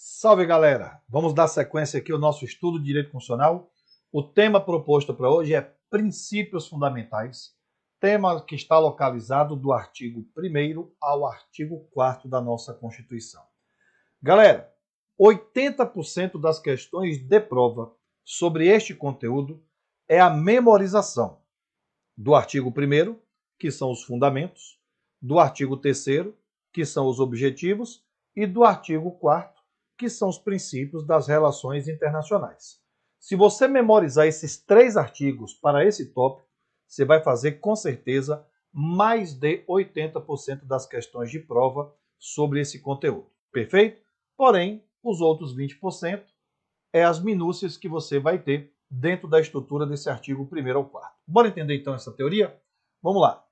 Salve, galera! Vamos dar sequência aqui ao nosso estudo de Direito Constitucional. O tema proposto para hoje é Princípios Fundamentais, tema que está localizado do artigo 1º ao artigo 4º da nossa Constituição. Galera, 80% das questões de prova sobre este conteúdo é a memorização do artigo 1º, que são os fundamentos, do artigo 3º, que são os objetivos, e do artigo 4º, que são os princípios das relações internacionais. Se você memorizar esses 3 artigos para esse tópico, você vai fazer com certeza mais de 80% das questões de prova sobre esse conteúdo. Perfeito? Porém, os outros 20% é as minúcias que você vai ter dentro da estrutura desse artigo 1º ao 4º. Bora entender então essa teoria? Vamos lá.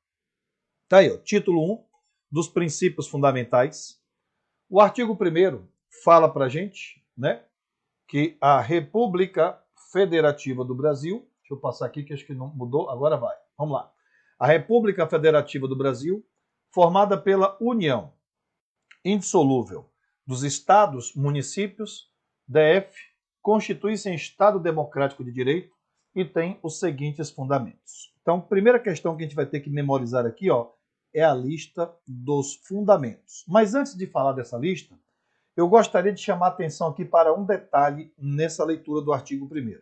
Tá aí, ó, título 1 dos princípios fundamentais. O artigo 1º fala para a gente, né, que a República Federativa do Brasil, deixa eu passar aqui que acho que não mudou, agora vai, vamos lá. A República Federativa do Brasil, formada pela união indissolúvel dos estados, municípios, DF, constitui-se em Estado Democrático de Direito e tem os seguintes fundamentos. Então, primeira questão que a gente vai ter que memorizar aqui, ó, é a lista dos fundamentos. Mas antes de falar dessa lista, eu gostaria de chamar a atenção aqui para um detalhe nessa leitura do artigo 1º.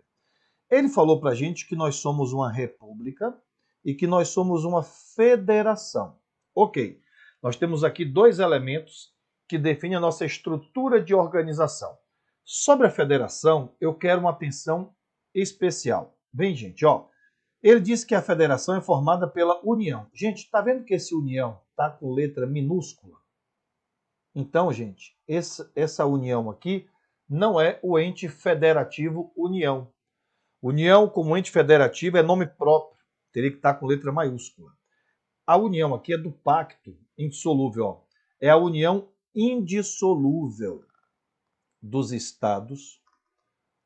Ele falou para a gente que nós somos uma república e que nós somos uma federação. Ok, nós temos aqui 2 elementos que definem a nossa estrutura de organização. Sobre a federação, eu quero uma atenção especial. Bem, gente, ó, ele diz que a federação é formada pela união. Gente, está vendo que esse união está com letra minúscula? Então, gente, essa união aqui não é o ente federativo União. União como ente federativo é nome próprio, teria que estar com letra maiúscula. A união aqui é do pacto indissolúvel, ó. É a união indissolúvel dos estados,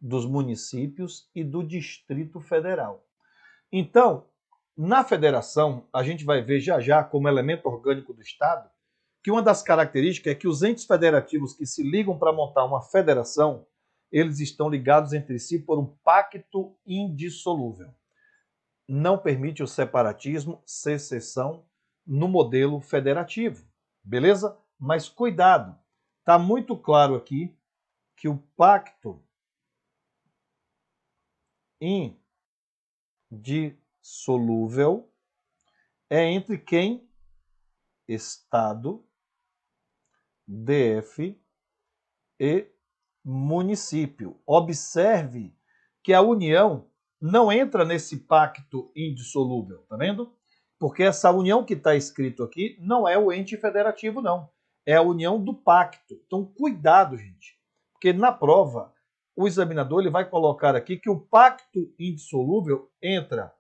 dos municípios e do Distrito Federal. Então, na federação, a gente vai ver já já como elemento orgânico do Estado que uma das características é que os entes federativos que se ligam para montar uma federação, eles estão ligados entre si por um pacto indissolúvel. Não permite o separatismo, secessão no modelo federativo, beleza? Mas cuidado, está muito claro aqui que o pacto indissolúvel é entre quem? Estado, DF e município. Observe que a União não entra nesse pacto indissolúvel, tá vendo? Porque essa união que está escrito aqui não é o ente federativo, não. É a união do pacto. Então, cuidado, gente. Porque na prova, o examinador ele vai colocar aqui que o pacto indissolúvel entra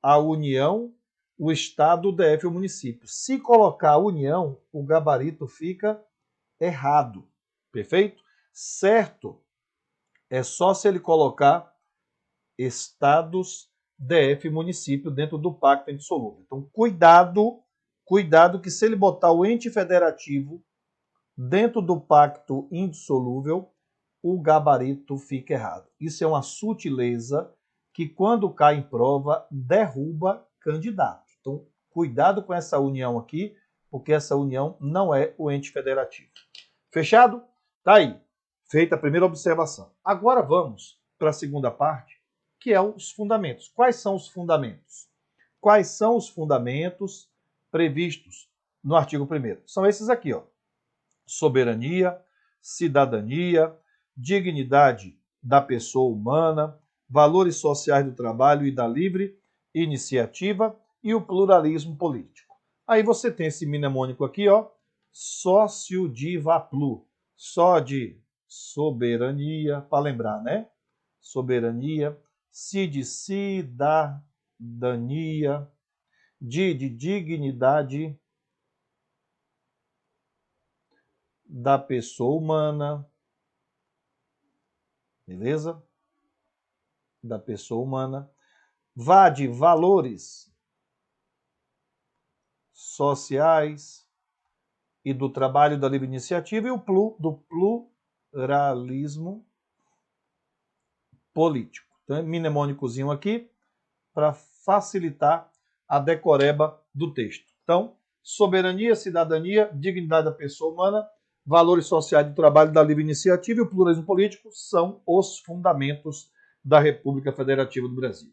a União, o Estado, o DF e o município. Se colocar a União, o gabarito fica errado. Perfeito? Certo é só se ele colocar estados, DF e município dentro do pacto indissolúvel. Então, cuidado que se ele botar o ente federativo dentro do pacto indissolúvel, o gabarito fica errado. Isso é uma sutileza que, quando cai em prova, derruba candidato. Então, cuidado com essa união aqui, porque essa união não é o ente federativo. Fechado? Tá aí. Feita a primeira observação. Agora vamos para a segunda parte, que é os fundamentos. Quais são os fundamentos? Quais são os fundamentos previstos no artigo 1º? São esses aqui, ó. Soberania, cidadania, dignidade da pessoa humana, valores sociais do trabalho e da livre iniciativa e o pluralismo político. Aí você tem esse mnemônico aqui, ó, sócio diva plu, só de soberania, para lembrar, né? Soberania, si de cidadania, de dignidade da pessoa humana, beleza? Da pessoa humana, vá de valores sociais e do trabalho da livre iniciativa, e o plu, do pluralismo político. Então, é mnemônicozinho aqui para facilitar a decoreba do texto. Então, soberania, cidadania, dignidade da pessoa humana, valores sociais do trabalho da livre iniciativa e o pluralismo político são os fundamentos da República Federativa do Brasil.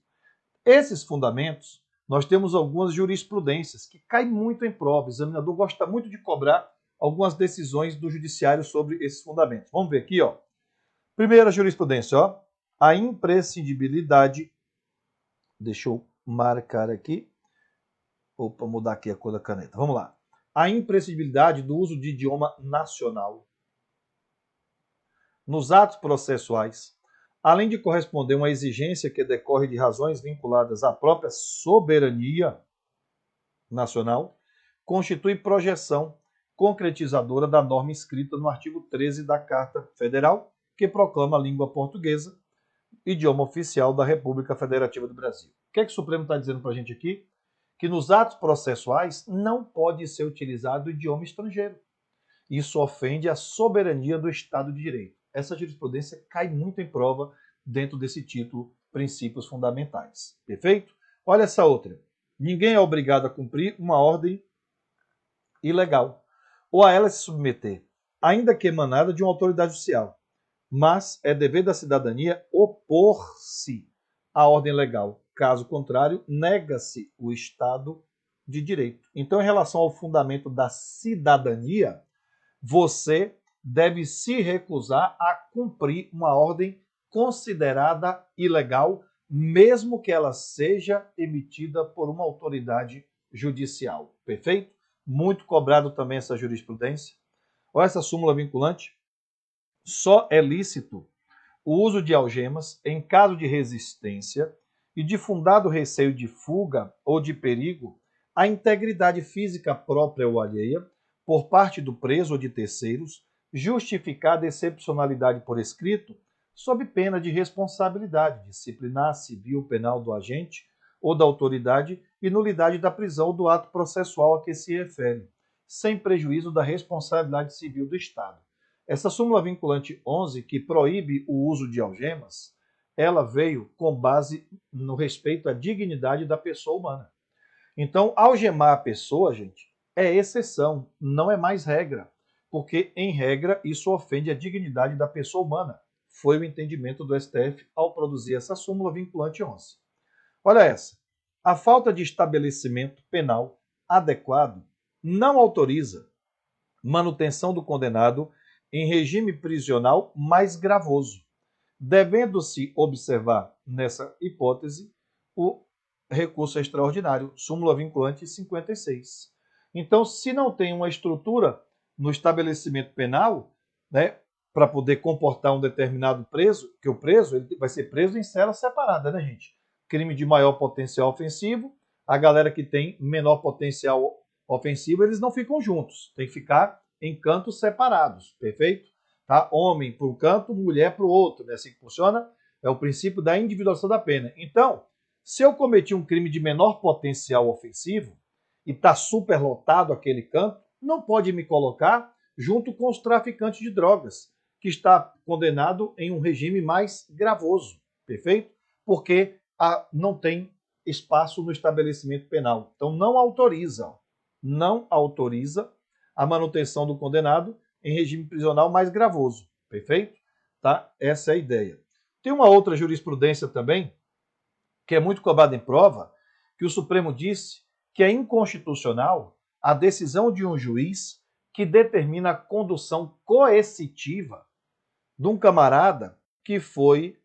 Esses fundamentos, nós temos algumas jurisprudências que caem muito em prova. O examinador gosta muito de cobrar algumas decisões do judiciário sobre esses fundamentos. Vamos ver aqui, ó. Primeira jurisprudência, ó. A imprescindibilidade. Deixa eu marcar aqui. Opa, mudar aqui a cor da caneta. Vamos lá. A imprescindibilidade do uso de idioma nacional nos atos processuais, além de corresponder a uma exigência que decorre de razões vinculadas à própria soberania nacional, constitui projeção concretizadora da norma inscrita no artigo 13 da Carta Federal, que proclama a língua portuguesa, idioma oficial da República Federativa do Brasil. O que é que o Supremo está dizendo para a gente aqui? Que nos atos processuais não pode ser utilizado o idioma estrangeiro. Isso ofende a soberania do Estado de Direito. Essa jurisprudência cai muito em prova dentro desse título, Princípios Fundamentais. Perfeito? Olha essa outra. Ninguém é obrigado a cumprir uma ordem ilegal ou a ela se submeter, ainda que emanada de uma autoridade judicial. Mas é dever da cidadania opor-se à ordem legal. Caso contrário, nega-se o Estado de Direito. Então, em relação ao fundamento da cidadania, você deve se recusar a cumprir uma ordem considerada ilegal, mesmo que ela seja emitida por uma autoridade judicial. Perfeito? Muito cobrado também essa jurisprudência. Olha essa súmula vinculante. Só é lícito o uso de algemas em caso de resistência e de fundado receio de fuga ou de perigo à integridade física própria ou alheia por parte do preso ou de terceiros, justificada excepcionalidade por escrito, sob pena de responsabilidade disciplinar, civil, penal do agente ou da autoridade e nulidade da prisão ou do ato processual a que se refere, sem prejuízo da responsabilidade civil do Estado. Essa súmula vinculante 11, que proíbe o uso de algemas, ela veio com base no respeito à dignidade da pessoa humana. Então, algemar a pessoa, gente, é exceção, não é mais regra, porque, em regra, isso ofende a dignidade da pessoa humana. Foi o entendimento do STF ao produzir essa súmula vinculante 11. Olha essa. A falta de estabelecimento penal adequado não autoriza manutenção do condenado em regime prisional mais gravoso, devendo-se observar, nessa hipótese, o recurso extraordinário, súmula vinculante 56. Então, se não tem uma estrutura no estabelecimento penal, né, para poder comportar um determinado preso, que o preso ele vai ser preso em cela separada, né, gente? Crime de maior potencial ofensivo, a galera que tem menor potencial ofensivo, eles não ficam juntos, tem que ficar em cantos separados, perfeito? Tá? Homem para um canto, mulher para o outro, né? Assim que funciona, é o princípio da individualização da pena. Então, se eu cometi um crime de menor potencial ofensivo e está superlotado aquele canto, não pode me colocar junto com os traficantes de drogas, que está condenado em um regime mais gravoso, perfeito? Porque não tem espaço no estabelecimento penal. Então, não autoriza a manutenção do condenado em regime prisional mais gravoso, perfeito? Tá? Essa é a ideia. Tem uma outra jurisprudência também, que é muito cobrada em prova, que o Supremo disse que é inconstitucional a decisão de um juiz que determina a condução coercitiva de um camarada que foi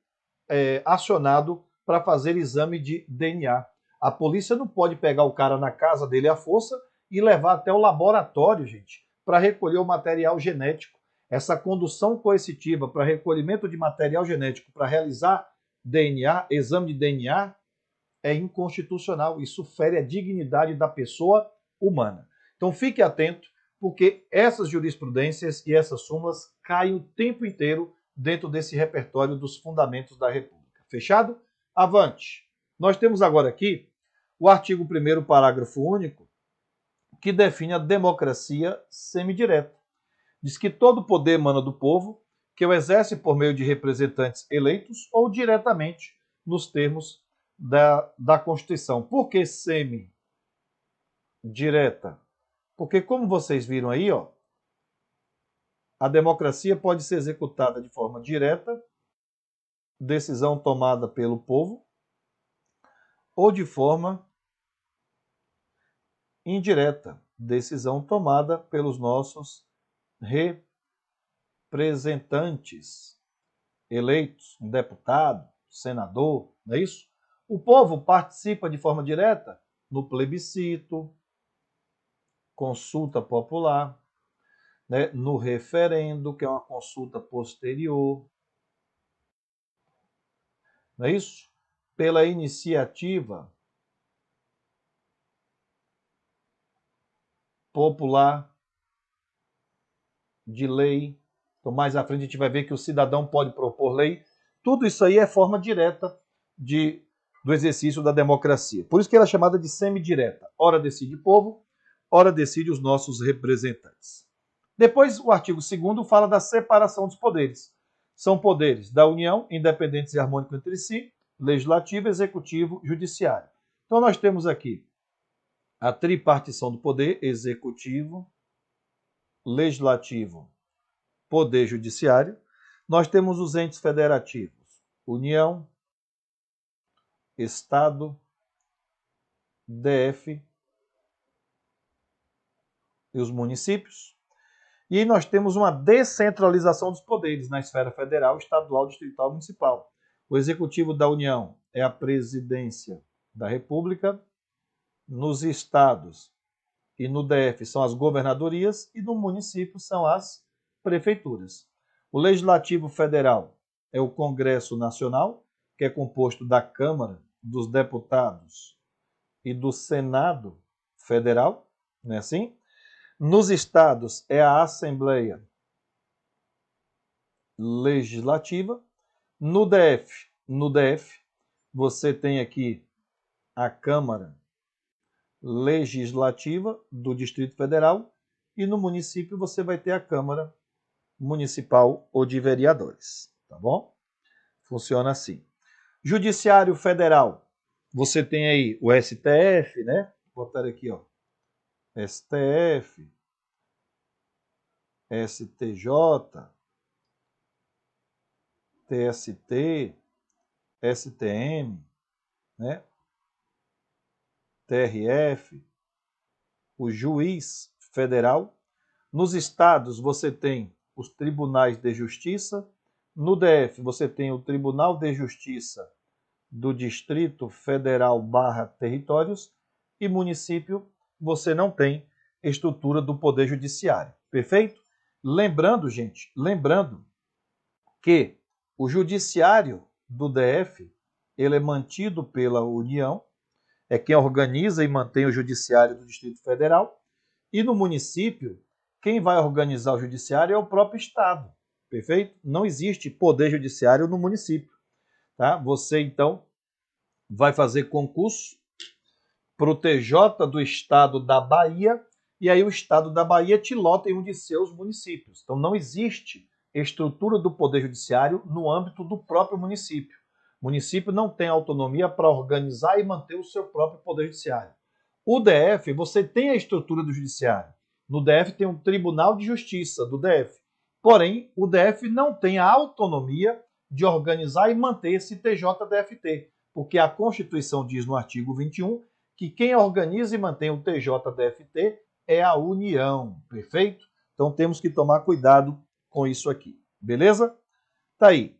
acionado para fazer exame de DNA. A polícia não pode pegar o cara na casa dele à força e levar até o laboratório, gente, para recolher o material genético. Essa condução coercitiva para recolhimento de material genético para realizar DNA, exame de DNA, é inconstitucional. Isso fere a dignidade da pessoa humana. Então fique atento, porque essas jurisprudências e essas súmulas caem o tempo inteiro dentro desse repertório dos fundamentos da República. Fechado? Avante! Nós temos agora aqui o artigo 1º, parágrafo único, que define a democracia semidireta. Diz que todo poder emana do povo que o exerce por meio de representantes eleitos ou diretamente nos termos da Constituição. Por que semi-direta? Porque, como vocês viram aí, ó, a democracia pode ser executada de forma direta, decisão tomada pelo povo, ou de forma indireta, decisão tomada pelos nossos representantes eleitos, um deputado, senador, não é isso? O povo participa de forma direta no plebiscito, consulta popular, né, no referendo, que é uma consulta posterior, não é isso? Pela iniciativa popular de lei. Então, mais à frente a gente vai ver que o cidadão pode propor lei. Tudo isso aí é forma direta do exercício da democracia. Por isso que ela é chamada de semidireta. Ora decide o povo, ora decide os nossos representantes. Depois, o artigo 2º fala da separação dos poderes. São poderes da União, independentes e harmônicos entre si, legislativo, executivo, judiciário. Então, nós temos aqui a tripartição do poder, executivo, legislativo, poder judiciário. Nós temos os entes federativos, União, Estado, DF e os municípios. E aí nós temos uma descentralização dos poderes na esfera federal, estadual, distrital e municipal. O executivo da União é a presidência da República, nos estados e no DF são as governadorias e no município são as prefeituras. O Legislativo Federal é o Congresso Nacional, que é composto da Câmara dos Deputados e do Senado Federal, não é assim? Nos estados é a Assembleia Legislativa. No DF, você tem aqui a Câmara Legislativa do Distrito Federal e no município você vai ter a Câmara Municipal ou de Vereadores, tá bom? Funciona assim. Judiciário Federal, você tem aí o STF, né? Vou botar aqui, ó. STF, STJ, TST, STM, né? TRF, o juiz federal. Nos estados você tem os tribunais de justiça. No DF você tem o Tribunal de Justiça do Distrito Federal / Territórios. E município você não tem estrutura do Poder Judiciário. Perfeito? Lembrando, gente, que o Judiciário do DF ele é mantido pela União, é quem organiza e mantém o Judiciário do Distrito Federal. E no município, quem vai organizar o Judiciário é o próprio Estado. Perfeito? Não existe Poder Judiciário no município. Tá? Você, então, vai fazer concurso para o TJ do Estado da Bahia e aí o Estado da Bahia te lota em um de seus municípios. Então, não existe estrutura do Poder Judiciário no âmbito do próprio município. O município não tem autonomia para organizar e manter o seu próprio Poder Judiciário. O DF, você tem a estrutura do Judiciário. No DF tem um Tribunal de Justiça do DF. Porém, o DF não tem a autonomia de organizar e manter esse TJDFT, porque a Constituição diz no artigo 21 que quem organiza e mantém o TJDFT é a União, perfeito? Então temos que tomar cuidado com isso aqui, beleza? Tá aí.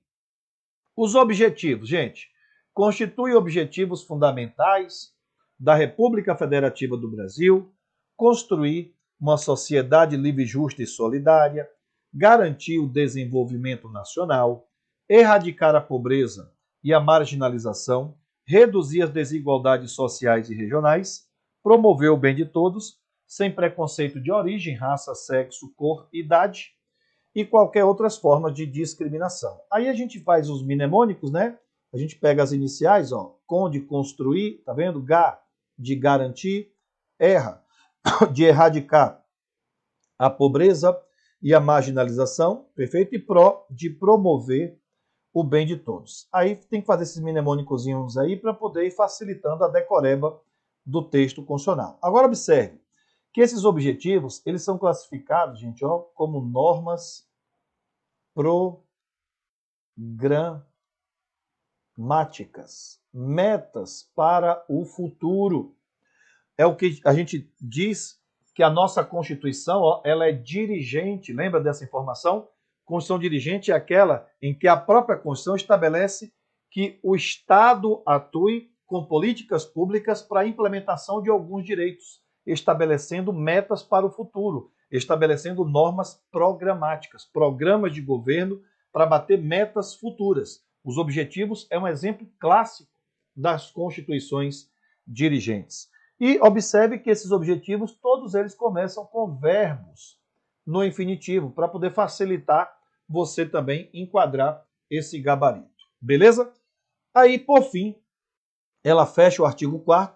Os objetivos, gente, constitui objetivos fundamentais da República Federativa do Brasil, construir uma sociedade livre, justa e solidária, garantir o desenvolvimento nacional, erradicar a pobreza e a marginalização, reduzir as desigualdades sociais e regionais, promover o bem de todos, sem preconceito de origem, raça, sexo, cor, idade e qualquer outras formas de discriminação. Aí a gente faz os mnemônicos, né? A gente pega as iniciais, ó, com de construir, tá vendo? G de garantir, erra de erradicar a pobreza e a marginalização, perfeito? E pró de promover o bem de todos. Aí tem que fazer esses mnemônicozinhos aí para poder ir facilitando a decoreba do texto constitucional. Agora observe que esses objetivos, eles são classificados, gente, ó, como normas programáticas, metas para o futuro. É o que a gente diz que a nossa Constituição, ó, ela é dirigente, lembra dessa informação? Constituição dirigente é aquela em que a própria Constituição estabelece que o Estado atue com políticas públicas para a implementação de alguns direitos, estabelecendo metas para o futuro, estabelecendo normas programáticas, programas de governo para bater metas futuras. Os objetivos é um exemplo clássico das constituições dirigentes. E observe que esses objetivos, todos eles começam com verbos no infinitivo, para poder facilitar você também enquadrar esse gabarito. Beleza? Aí, por fim, ela fecha o artigo 4º,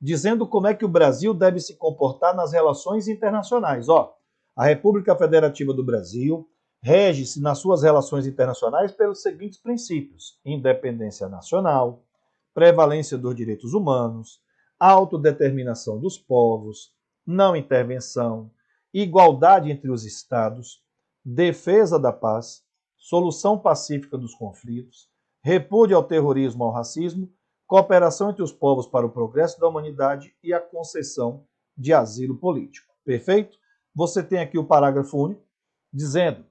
dizendo como é que o Brasil deve se comportar nas relações internacionais. Ó, a República Federativa do Brasil rege-se nas suas relações internacionais pelos seguintes princípios: independência nacional, prevalência dos direitos humanos, autodeterminação dos povos, não intervenção, igualdade entre os Estados, defesa da paz, solução pacífica dos conflitos, repúdio ao terrorismo e ao racismo, cooperação entre os povos para o progresso da humanidade e a concessão de asilo político. Perfeito? Você tem aqui o parágrafo único, dizendo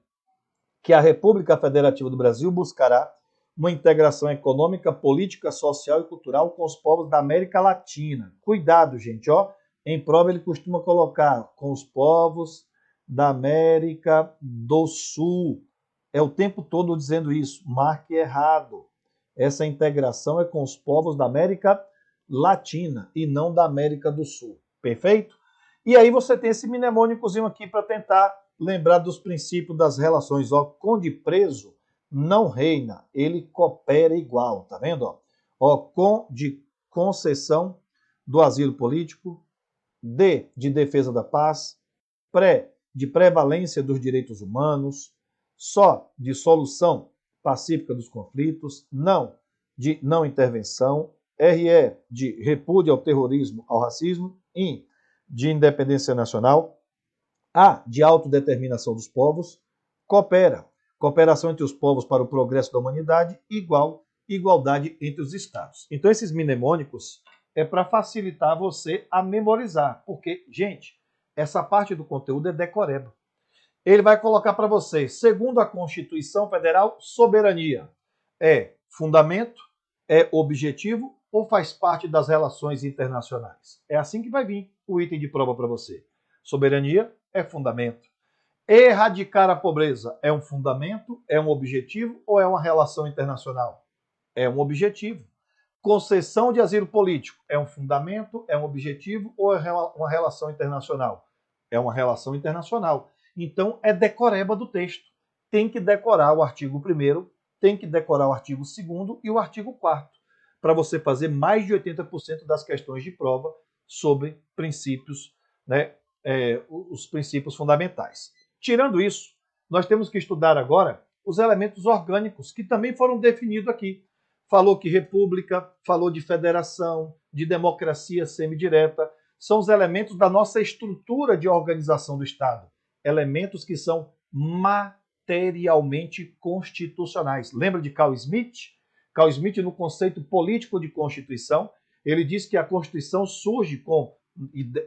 que a República Federativa do Brasil buscará uma integração econômica, política, social e cultural com os povos da América Latina. Cuidado, gente, ó. Em prova ele costuma colocar com os povos da América do Sul. É o tempo todo dizendo isso. Marque errado. Essa integração é com os povos da América Latina e não da América do Sul. Perfeito? E aí você tem esse mnemônicozinho aqui para tentar lembrar dos princípios das relações. Ó, conde preso não reina, ele coopera igual, tá vendo? Ó, de concessão do asilo político, de defesa da paz, de prevalência dos direitos humanos, de solução pacífica dos conflitos, de não intervenção, de repúdio ao terrorismo, ao racismo, de independência nacional, de autodeterminação dos povos, cooperação entre os povos para o progresso da humanidade, igualdade entre os estados. Então, esses mnemônicos é para facilitar você a memorizar, porque, gente, essa parte do conteúdo é decoreba. Ele vai colocar para você, segundo a Constituição Federal, soberania é fundamento, é objetivo ou faz parte das relações internacionais? É assim que vai vir o item de prova para você. Soberania é fundamento. Erradicar a pobreza é um fundamento, é um objetivo ou é uma relação internacional? É um objetivo. Concessão de asilo político é um fundamento, é um objetivo ou é uma relação internacional? É uma relação internacional. Então, é decoreba do texto. Tem que decorar o artigo 1º, tem que decorar o artigo 2º e o artigo 4º, para você fazer mais de 80% das questões de prova sobre princípios, né, os princípios fundamentais. Tirando isso, nós temos que estudar agora os elementos orgânicos, que também foram definidos aqui. Falou que república, falou de federação, de democracia semidireta, são os elementos da nossa estrutura de organização do Estado. Elementos que são materialmente constitucionais. Lembra de Carl Smith? Carl Smith, no conceito político de Constituição, ele diz que a Constituição surge com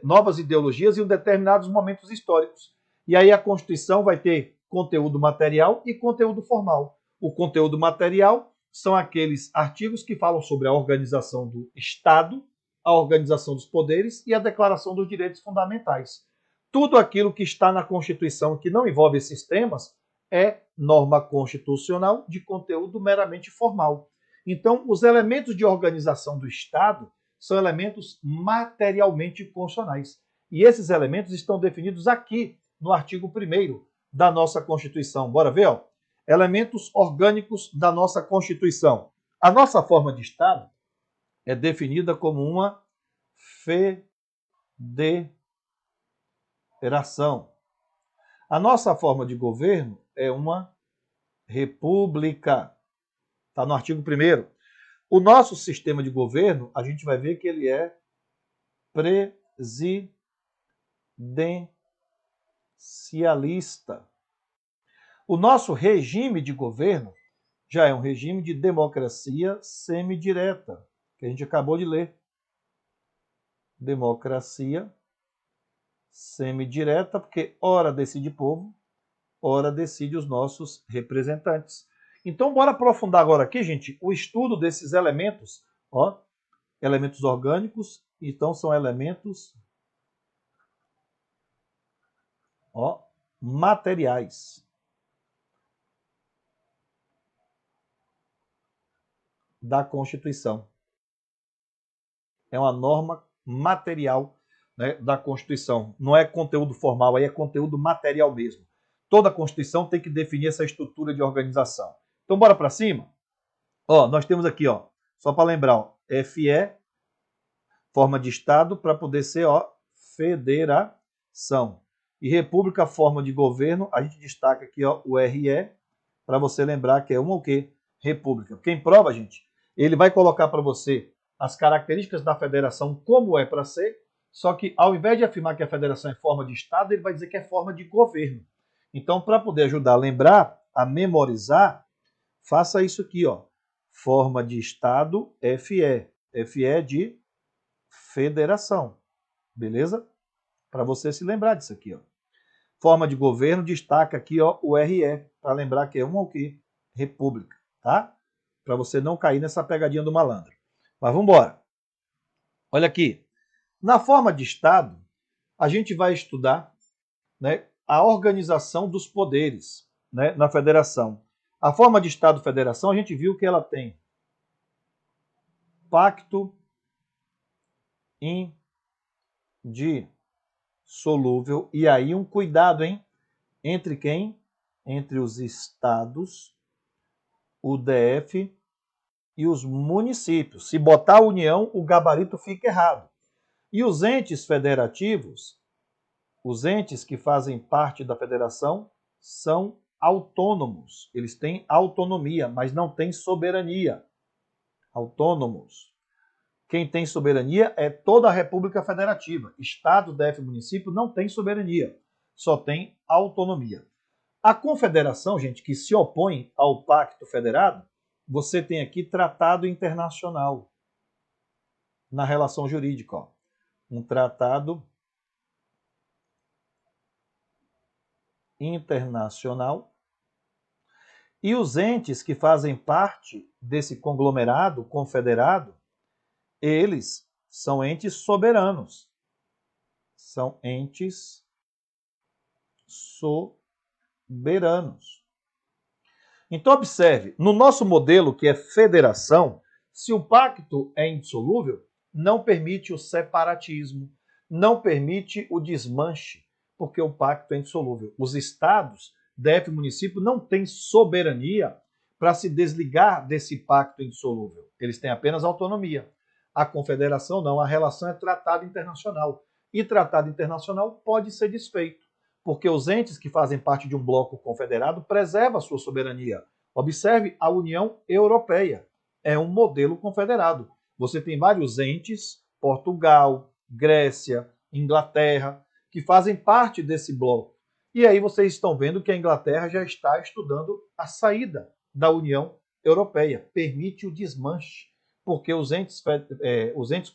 novas ideologias em determinados momentos históricos. E aí a Constituição vai ter conteúdo material e conteúdo formal. O conteúdo material são aqueles artigos que falam sobre a organização do Estado, a organização dos poderes e a Declaração dos Direitos Fundamentais. Tudo aquilo que está na Constituição que não envolve esses temas é norma constitucional de conteúdo meramente formal. Então, os elementos de organização do Estado são elementos materialmente constitucionais. E esses elementos estão definidos aqui no artigo 1º da nossa Constituição. Bora ver, ó. Elementos orgânicos da nossa Constituição. A nossa forma de Estado é definida como uma federação. A nossa forma de governo é uma república. Está no artigo 1º. O nosso sistema de governo, a gente vai ver que ele é presidencialista. O nosso regime de governo já é um regime de democracia semidireta, que a gente acabou de ler. Democracia semidireta, porque ora decide povo, ora decide os nossos representantes. Então, bora aprofundar agora aqui, gente, o estudo desses elementos, ó, elementos orgânicos, então são elementos, ó, materiais da Constituição. É uma norma material, né, da Constituição. Não é conteúdo formal, aí é conteúdo material mesmo. Toda a Constituição tem que definir essa estrutura de organização. Então, bora para cima? Ó, nós temos aqui, ó, só para lembrar, ó, FE, forma de Estado, para poder ser, ó, federação. E República, forma de governo, a gente destaca aqui, ó, o RE, para você lembrar que é uma o quê? República. Quem prova, gente, ele vai colocar para você as características da federação como é para ser, só que ao invés de afirmar que a federação é forma de Estado, ele vai dizer que é forma de governo. Então, para poder ajudar a lembrar, a memorizar, faça isso aqui, ó. Forma de Estado, FE. FE de federação. Beleza? Para você se lembrar disso aqui, ó. Forma de governo, destaca aqui, ó, o RE, para lembrar que é uma o quê? República, tá? Para você não cair nessa pegadinha do malandro. Mas vamos embora. Olha aqui. Na forma de Estado, a gente vai estudar, né, a organização dos poderes, né, na federação. A forma de Estado-federação, a gente viu que ela tem pacto indissolúvel. E aí um cuidado, hein? Entre quem? Entre os estados, o DF e os municípios. Se botar a União, o gabarito fica errado. E os entes federativos, os entes que fazem parte da federação, são autônomos. Eles têm autonomia, mas não têm soberania. Autônomos. Quem tem soberania é toda a República Federativa. Estado, DF e município não tem soberania, só tem autonomia. A confederação, gente, que se opõe ao Pacto Federado, você tem aqui tratado internacional na relação jurídica. Ó. Um tratado internacional. E os entes que fazem parte desse conglomerado confederado, eles são entes soberanos. São entes soberanos. Então, observe, no nosso modelo, que é federação, se o pacto é indissolúvel, não permite o separatismo, não permite o desmanche, porque o pacto é indissolúvel. Os estados, DF e município, não têm soberania para se desligar desse pacto indissolúvel. Eles têm apenas autonomia. A confederação não, a relação é tratado internacional. E tratado internacional pode ser desfeito, porque os entes que fazem parte de um bloco confederado preservam a sua soberania. Observe a União Europeia. É um modelo confederado. Você tem vários entes, Portugal, Grécia, Inglaterra, que fazem parte desse bloco. E aí vocês estão vendo que a Inglaterra já está estudando a saída da União Europeia. Permite o desmanche, porque os entes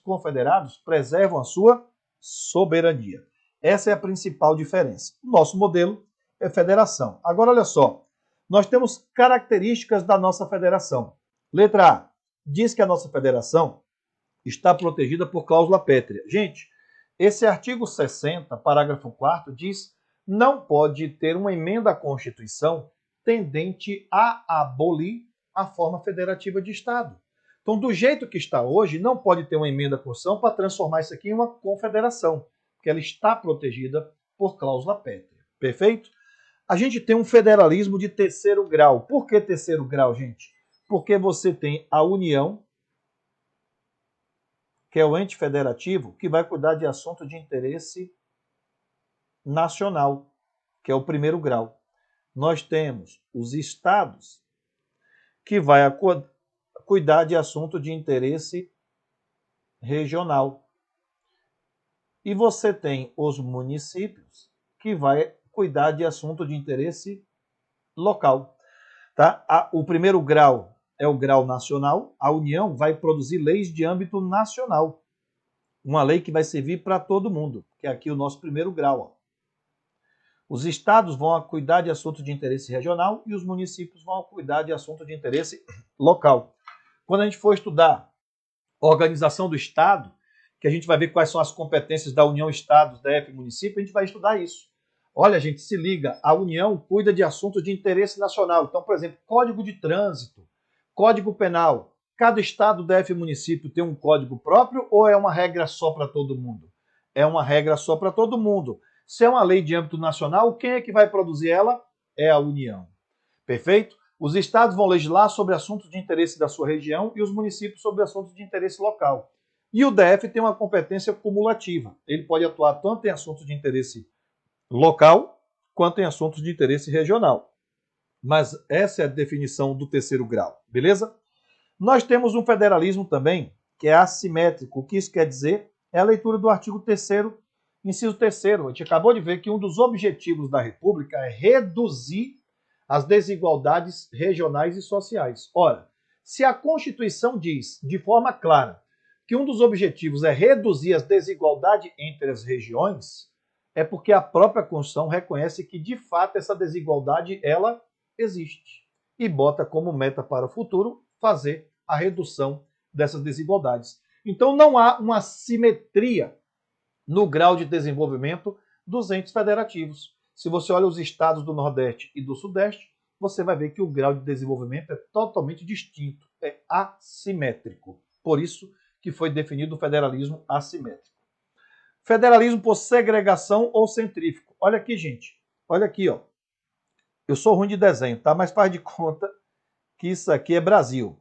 confederados preservam a sua soberania. Essa é a principal diferença. O nosso modelo é federação. Agora, olha só. Nós temos características da nossa federação. Letra A. Diz que a nossa federação está protegida por cláusula pétrea. Gente, esse artigo 60, parágrafo 4º, diz não pode ter uma emenda à Constituição tendente a abolir a forma federativa de Estado. Então, do jeito que está hoje, não pode ter uma emenda à Constituição para transformar isso aqui em uma confederação, porque ela está protegida por cláusula pétrea. Perfeito? A gente tem um federalismo de terceiro grau. Por que terceiro grau, gente? Porque você tem a União, que é o ente federativo, que vai cuidar de assunto de interesse nacional. que é o primeiro grau. Nós temos os estados, que vai cuidar de assunto de interesse regional. E você tem os municípios, que vai cuidar de assunto de interesse local. Tá? O primeiro grau é o grau nacional. A União vai produzir leis de âmbito nacional. Uma lei que vai servir para todo mundo, que é aqui o nosso primeiro grau. Ó. Os estados vão cuidar de assuntos de interesse regional e os municípios vão cuidar de assuntos de interesse local. Quando a gente for estudar a organização do Estado, que a gente vai ver quais são as competências da União, Estados, DF e município, a gente vai estudar isso. Olha, gente, se liga, a União cuida de assuntos de interesse nacional. Então, por exemplo, Código de Trânsito, Código Penal. Cada estado, DF e município tem um código próprio ou é uma regra só para todo mundo? É uma regra só para todo mundo. Se é uma lei de âmbito nacional, quem é que vai produzir ela? É a União. Perfeito? Os estados vão legislar sobre assuntos de interesse da sua região e os municípios sobre assuntos de interesse local. E o DF tem uma competência cumulativa. Ele pode atuar tanto em assuntos de interesse local quanto em assuntos de interesse regional. Mas essa é a definição do terceiro grau, beleza? Nós temos um federalismo também que é assimétrico. O que isso quer dizer? É a leitura do artigo 3º, inciso 3º. A gente acabou de ver que um dos objetivos da República é reduzir as desigualdades regionais e sociais. Ora, se a Constituição diz de forma clara que um dos objetivos é reduzir as desigualdades entre as regiões, é porque a própria Constituição reconhece que, de fato, essa desigualdade ela existe e bota como meta para o futuro fazer a redução dessas desigualdades. Então, não há uma simetria no grau de desenvolvimento dos entes federativos. Se você olha os estados do Nordeste e do Sudeste, você vai ver que o grau de desenvolvimento é totalmente distinto, é assimétrico. Por isso que foi definido o federalismo assimétrico. Federalismo por segregação ou centrífugo. Olha aqui, gente. Olha aqui, ó. Eu sou ruim de desenho, tá? Mas faz de conta que isso aqui é Brasil.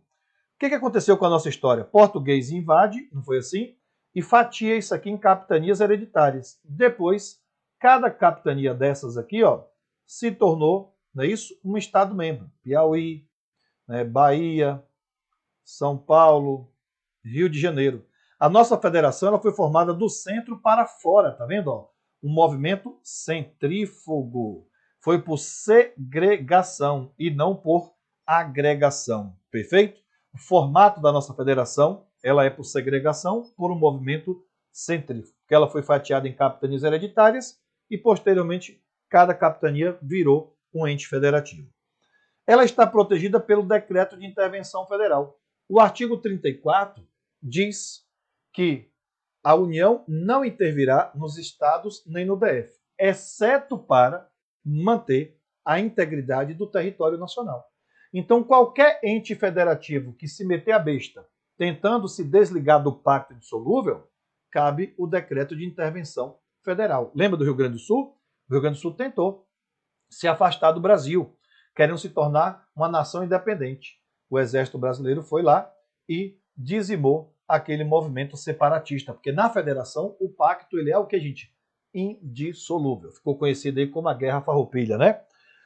O que aconteceu com a nossa história? Português invade, não foi assim? E fatia isso aqui em capitanias hereditárias. Depois, cada capitania dessas aqui, ó, se tornou, não é isso? Um estado-membro. Piauí, né, Bahia, São Paulo, Rio de Janeiro. A nossa federação ela foi formada do centro para fora, tá vendo? Ó? Um movimento centrífugo. Foi por segregação e não por agregação. Perfeito? O formato da nossa federação ela é por segregação, por um movimento centrífugo. Que ela foi fatiada em capitanias hereditárias e, posteriormente, cada capitania virou um ente federativo. Ela está protegida pelo Decreto de Intervenção Federal. O artigo 34 diz que a União não intervirá nos estados nem no DF, exceto para manter a integridade do território nacional. Então, qualquer ente federativo que se meter a besta tentando se desligar do pacto indissolúvel, cabe o decreto de intervenção federal. Lembra do Rio Grande do Sul? O Rio Grande do Sul tentou se afastar do Brasil, querendo se tornar uma nação independente. O exército brasileiro foi lá e dizimou aquele movimento separatista, porque na federação o pacto ele é o que, gente? Indissolúvel. Ficou conhecido aí como a Guerra Farroupilha, né?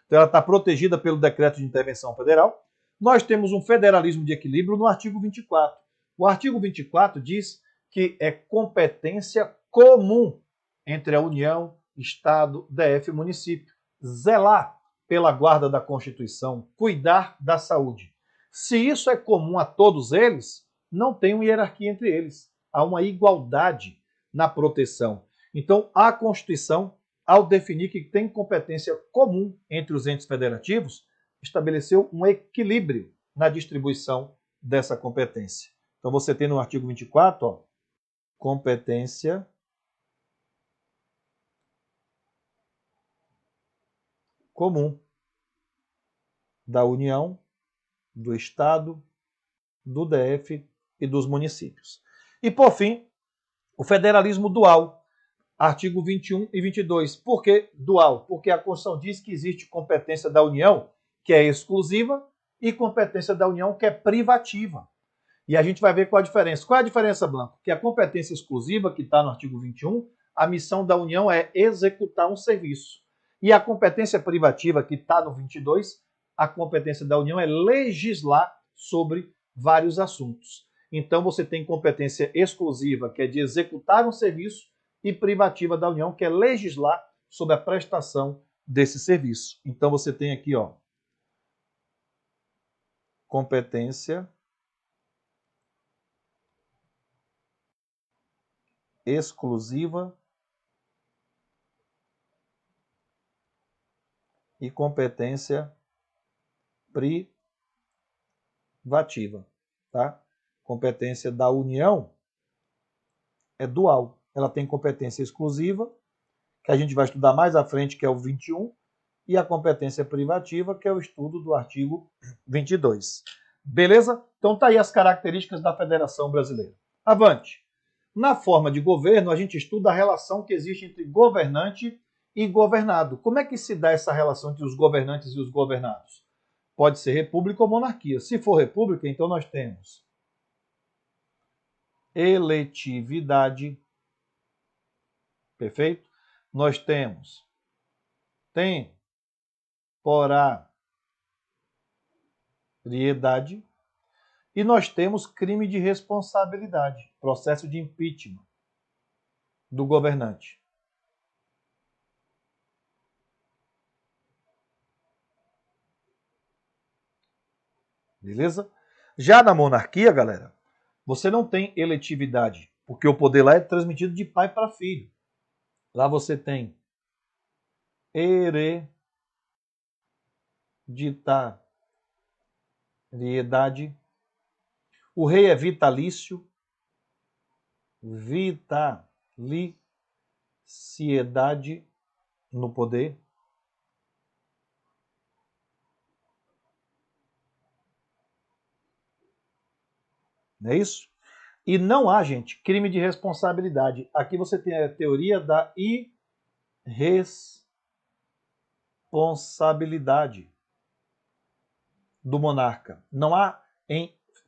Então ela está protegida pelo Decreto de Intervenção Federal. Nós temos um federalismo de equilíbrio no artigo 24. O artigo 24 diz que é competência comum entre a União, Estado, DF e município. Zelar pela guarda da Constituição, cuidar da saúde. Se isso é comum a todos eles, não tem uma hierarquia entre eles. Há uma igualdade na proteção. Então, a Constituição, ao definir que tem competência comum entre os entes federativos, estabeleceu um equilíbrio na distribuição dessa competência. Então, você tem no artigo 24, ó, competência comum da União, do Estado, do DF e dos municípios. E, por fim, o federalismo dual, artigo 21 e 22. Por que dual? Porque a Constituição diz que existe competência da União, que é exclusiva, e competência da União, que é privativa. E a gente vai ver qual a diferença. Qual é a diferença, Blanco? Que a competência exclusiva, que está no artigo 21, a missão da União é executar um serviço. E a competência privativa, que está no 22, a competência da União é legislar sobre vários assuntos. Então, você tem competência exclusiva, que é de executar um serviço, e privativa da União, que é legislar sobre a prestação desse serviço. Então, você tem aqui, ó, competência exclusiva e competência privativa, tá? Competência da União é dual. Ela tem competência exclusiva, que a gente vai estudar mais à frente, que é o 21, e a competência privativa, que é o estudo do artigo 22. Beleza? Então tá aí as características da Federação Brasileira. Avante! Na forma de governo, a gente estuda a relação que existe entre governante e governado. Como é que se dá essa relação entre os governantes e os governados? Pode ser república ou monarquia. Se for república, então nós temos eletividade, perfeito? Nós temos temporariedade e nós temos crime de responsabilidade, processo de impeachment do governante. Beleza? Já na monarquia, galera, você não tem eletividade, porque o poder lá é transmitido de pai para filho. Lá você tem hereditariedade. O rei é vitalício. Vitaliciedade no poder. Não é isso? E não há, gente, crime de responsabilidade. Aqui você tem a teoria da irresponsabilidade do monarca. Não há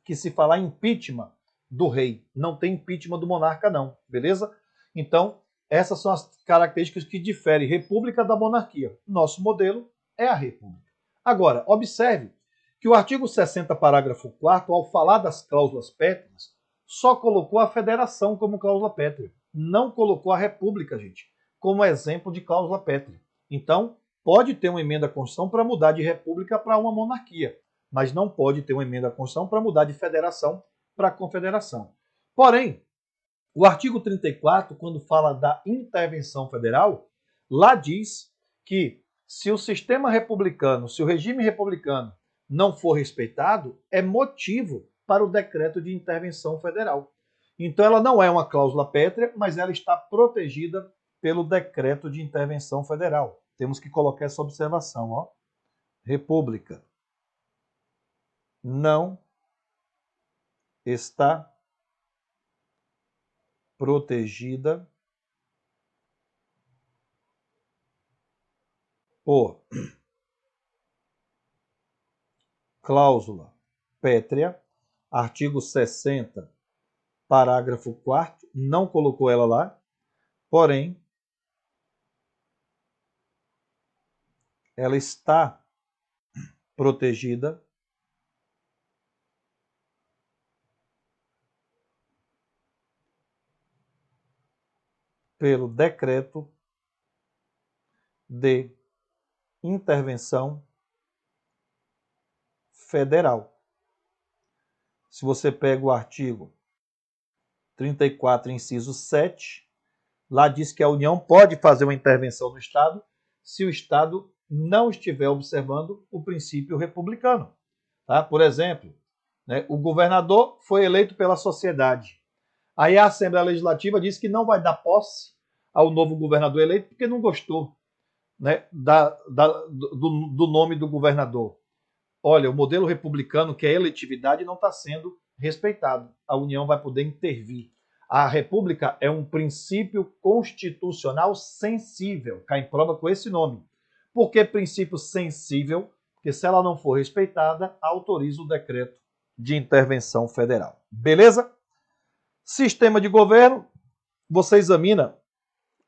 que se falar impeachment do rei. Não tem impeachment do monarca, não. Beleza? Então, essas são as características que diferem república da monarquia. Nosso modelo é a república. Agora, observe que o artigo 60, parágrafo 4º, ao falar das cláusulas pétreas, só colocou a federação como cláusula pétrea. Não colocou a república, gente, como exemplo de cláusula pétrea. Então, pode ter uma emenda à Constituição para mudar de república para uma monarquia, mas não pode ter uma emenda à Constituição para mudar de federação para confederação. Porém, o artigo 34, quando fala da intervenção federal, lá diz que se o sistema republicano, se o regime republicano não for respeitado, é motivo para o decreto de intervenção federal. Então ela não é uma cláusula pétrea, mas ela está protegida pelo decreto de intervenção federal. Temos que colocar essa observação, ó. República não está protegida por cláusula pétrea, artigo 60, parágrafo 4º, não colocou ela lá, porém, ela está protegida pelo decreto de intervenção federal. Se você pega o artigo 34, inciso 7, lá diz que a União pode fazer uma intervenção no Estado se o Estado não estiver observando o princípio republicano. Tá? Por exemplo, né, o governador foi eleito pela sociedade. Aí a Assembleia Legislativa disse que não vai dar posse ao novo governador eleito porque não gostou, né, do nome do governador. Olha, o modelo republicano, que é a eletividade, não está sendo respeitado. A União vai poder intervir. A República é um princípio constitucional sensível. Cai em prova com esse nome. Por que princípio sensível? Porque se ela não for respeitada, autoriza o decreto de intervenção federal. Beleza? Sistema de governo, você examina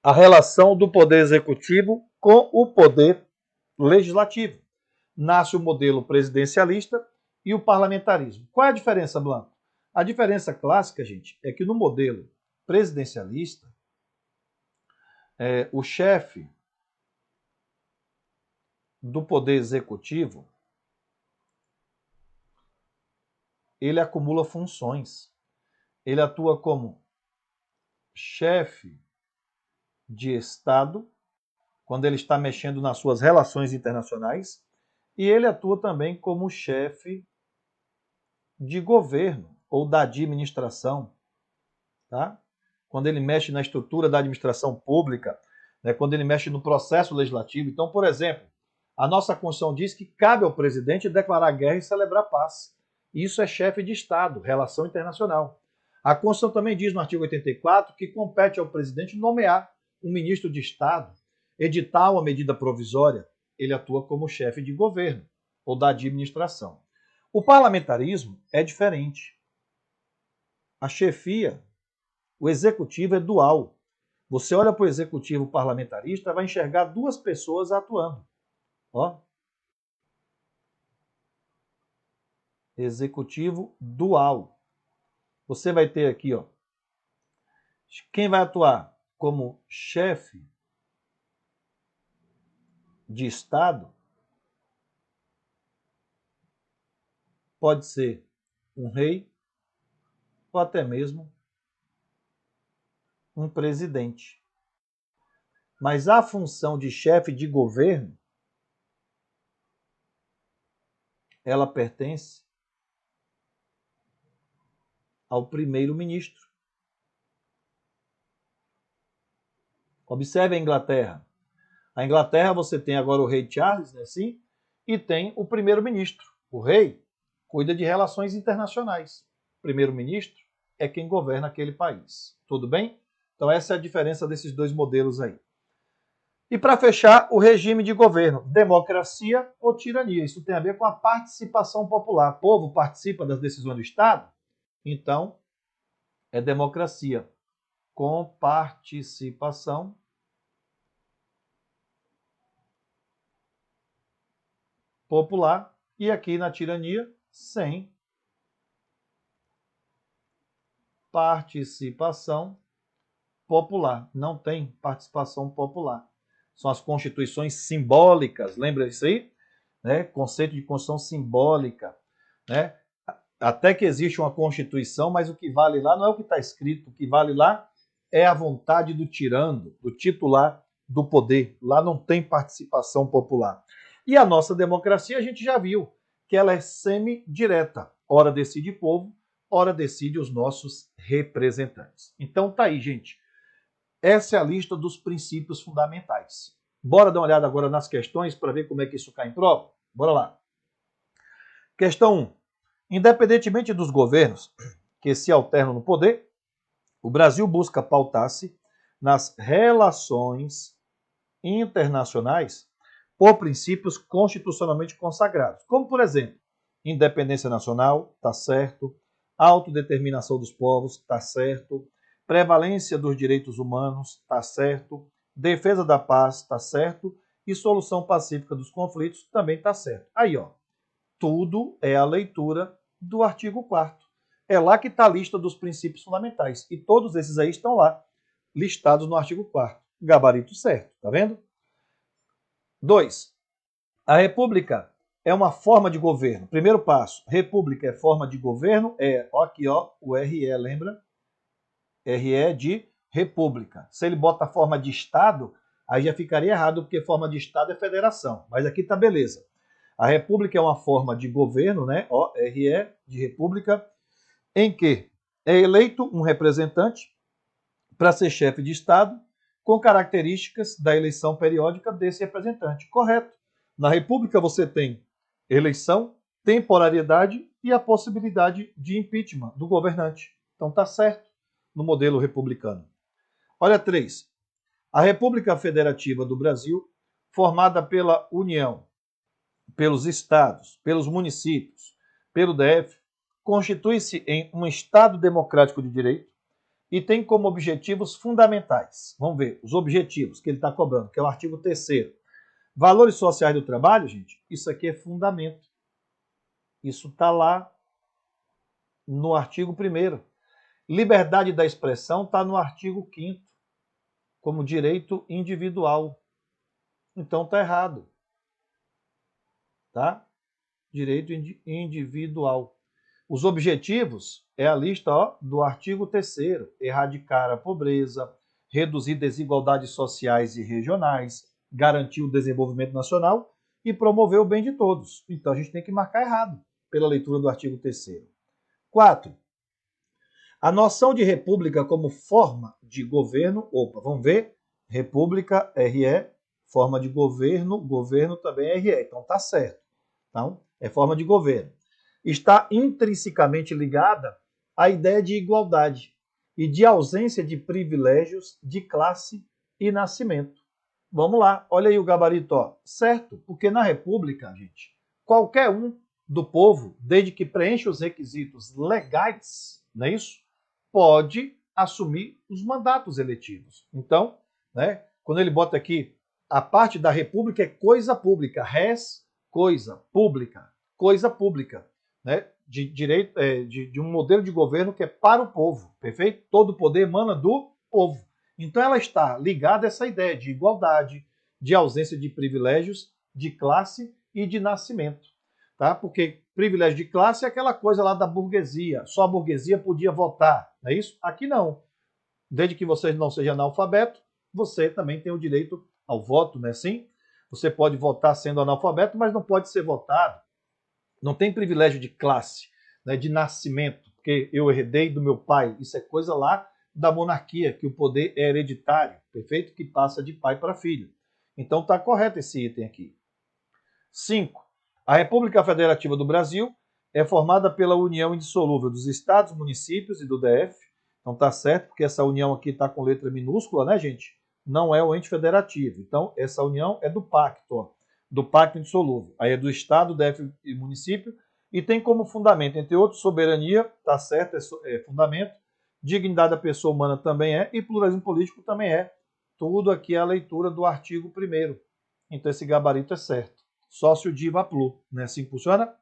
a relação do Poder Executivo com o poder legislativo. Nasce o modelo presidencialista e o parlamentarismo. Qual é a diferença, Blanco? A diferença clássica, gente, é que no modelo presidencialista, o chefe do poder executivo, ele acumula funções. Ele atua como chefe de Estado, quando ele está mexendo nas suas relações internacionais, e ele atua também como chefe de governo ou da administração, tá? Quando ele mexe na estrutura da administração pública, né? Quando ele mexe no processo legislativo. Então, por exemplo, a nossa Constituição diz que cabe ao presidente declarar guerra e celebrar paz. Isso é chefe de Estado, relação internacional. A Constituição também diz no artigo 84 que compete ao presidente nomear um ministro de Estado, editar uma medida provisória. Ele atua como chefe de governo ou da administração. O parlamentarismo é diferente. A chefia, o executivo é dual. Você olha para o executivo parlamentarista, vai enxergar duas pessoas atuando. Ó. Executivo dual. Você vai ter aqui, ó, quem vai atuar como chefe de Estado pode ser um rei ou até mesmo um presidente. Mas a função de chefe de governo, ela pertence ao primeiro-ministro. Observe a Inglaterra. A Inglaterra você tem agora o rei Charles, né, assim, e tem o primeiro-ministro. O rei cuida de relações internacionais. O primeiro-ministro é quem governa aquele país. Tudo bem? Então essa é a diferença desses dois modelos aí. E para fechar, o regime de governo, democracia ou tirania. Isso tem a ver com a participação popular. O povo participa das decisões do Estado? Então, é democracia com participação popular. E aqui na tirania, sem participação popular. Não tem participação popular. São as constituições simbólicas, lembra disso aí? Né? Conceito de constituição simbólica. Né? Até que existe uma constituição, mas o que vale lá não é o que está escrito, o que vale lá é a vontade do tirano, do titular do poder. Lá não tem participação popular. E a nossa democracia, a gente já viu que ela é semi-direta. Ora decide o povo, ora decide os nossos representantes. Então tá aí, gente. Essa é a lista dos princípios fundamentais. Bora dar uma olhada agora nas questões para ver como é que isso cai em prova? Bora lá. Questão 1. Independentemente dos governos que se alternam no poder, o Brasil busca pautar-se nas relações internacionais por princípios constitucionalmente consagrados, como, por exemplo, independência nacional, está certo, autodeterminação dos povos, está certo, prevalência dos direitos humanos, está certo, defesa da paz, está certo, e solução pacífica dos conflitos, também está certo. Aí, ó, tudo é a leitura do artigo 4º. É lá que está a lista dos princípios fundamentais. E todos esses aí estão lá, listados no artigo 4º. Gabarito certo, tá vendo? 2. A república é uma forma de governo. Primeiro passo, república é forma de governo, ó, aqui, ó, o RE, lembra? RE de república. Se ele bota a forma de Estado, aí já ficaria errado, porque forma de Estado é federação. Mas aqui tá beleza. A república é uma forma de governo, né? Ó, RE de república, em que é eleito um representante para ser chefe de Estado com características da eleição periódica desse representante. Correto. Na república você tem eleição, temporariedade e a possibilidade de impeachment do governante. Então tá certo no modelo republicano. Olha 3. A República Federativa do Brasil, formada pela União, pelos estados, pelos municípios, pelo DF, constitui-se em um Estado democrático de direito, e tem como objetivos fundamentais. Vamos ver os objetivos que ele está cobrando, que é o artigo 3º. Valores sociais do trabalho, gente, isso aqui é fundamento. Isso está lá no artigo 1º. Liberdade da expressão está no artigo 5º, como direito individual. Então está errado. Tá? Direito individual. Os objetivos é a lista do artigo 3º. Erradicar a pobreza, reduzir desigualdades sociais e regionais, garantir o desenvolvimento nacional e promover o bem de todos. Então a gente tem que marcar errado pela leitura do artigo 3º. 4. A noção de república como forma de governo, vamos ver, república, RE, forma de governo, governo também é RE, então tá certo. Então, é forma de governo. Está intrinsecamente ligada à ideia de igualdade e de ausência de privilégios de classe e nascimento. Vamos lá, olha aí o gabarito, ó. Certo? Porque na república, gente, qualquer um do povo, desde que preencha os requisitos legais, não é isso? Pode assumir os mandatos eletivos. Então, né, quando ele bota aqui, a parte da república é coisa pública, res, coisa pública, né, de direito, de um modelo de governo que é para o povo, perfeito? Todo o poder emana do povo. Então ela está ligada a essa ideia de igualdade, de ausência de privilégios, de classe e de nascimento. Tá? Porque privilégio de classe é aquela coisa lá da burguesia. Só a burguesia podia votar, não é isso? Aqui não. Desde que você não seja analfabeto, você também tem o direito ao voto, não é assim? Você pode votar sendo analfabeto, mas não pode ser votado. Não tem privilégio de classe, né, de nascimento, porque eu herdei do meu pai. Isso é coisa lá da monarquia, que o poder é hereditário, perfeito? Que passa de pai para filho. Então está correto esse item aqui. 5. A República Federativa do Brasil é formada pela união indissolúvel dos estados, municípios e do DF. Então tá certo, porque essa união aqui está com letra minúscula, né, gente? Não é o ente federativo. Então essa união é do pacto, ó, do pacto indissolúvel. Aí é do estado, DF e município, e tem como fundamento, entre outros, soberania, tá certo, é fundamento, dignidade da pessoa humana também é, e pluralismo político também é. Tudo aqui é a leitura do artigo 1º. Então esse gabarito é certo. Sócio diva plu, né? Assim funciona?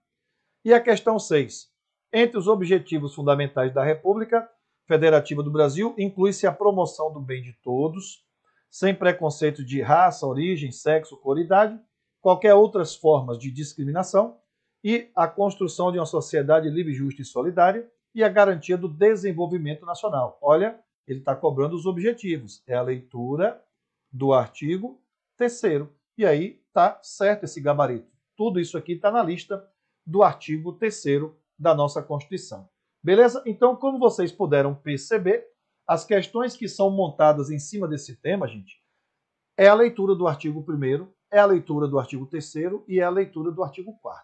E a questão 6. Entre os objetivos fundamentais da República Federativa do Brasil, inclui-se a promoção do bem de todos, sem preconceito de raça, origem, sexo, cor, idade, qualquer outras formas de discriminação, e a construção de uma sociedade livre, justa e solidária, e a garantia do desenvolvimento nacional. Olha, ele está cobrando os objetivos. É a leitura do artigo 3º. E aí está certo esse gabarito. Tudo isso aqui está na lista do artigo 3º da nossa Constituição. Beleza? Então, como vocês puderam perceber, as questões que são montadas em cima desse tema, gente, é a leitura do artigo 1º, é a leitura do artigo 3º e é a leitura do artigo 4º.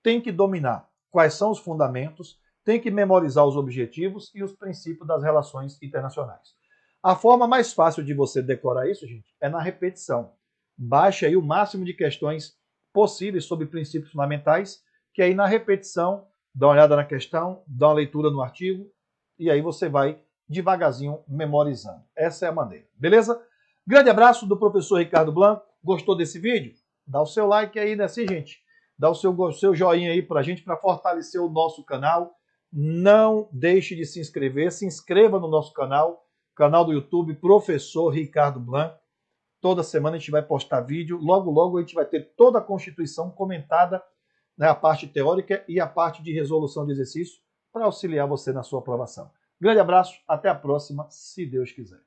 Tem que dominar quais são os fundamentos, tem que memorizar os objetivos e os princípios das relações internacionais. A forma mais fácil de você decorar isso, gente, é na repetição. Baixe aí o máximo de questões possíveis sobre princípios fundamentais, que aí na repetição, dá uma olhada na questão, dá uma leitura no artigo, e aí você vai devagarzinho memorizando. Essa é a maneira, beleza? Grande abraço do professor Ricardo Blanco. Gostou desse vídeo? Dá o seu like aí, né, assim, gente? Dá o seu joinha aí pra gente, para fortalecer o nosso canal. Não deixe de se inscrever. Se inscreva no nosso canal do YouTube, Professor Ricardo Blanco. Toda semana a gente vai postar vídeo. Logo, logo a gente vai ter toda a Constituição comentada, né, a parte teórica e a parte de resolução de exercício, para auxiliar você na sua aprovação. Grande abraço, até a próxima, se Deus quiser.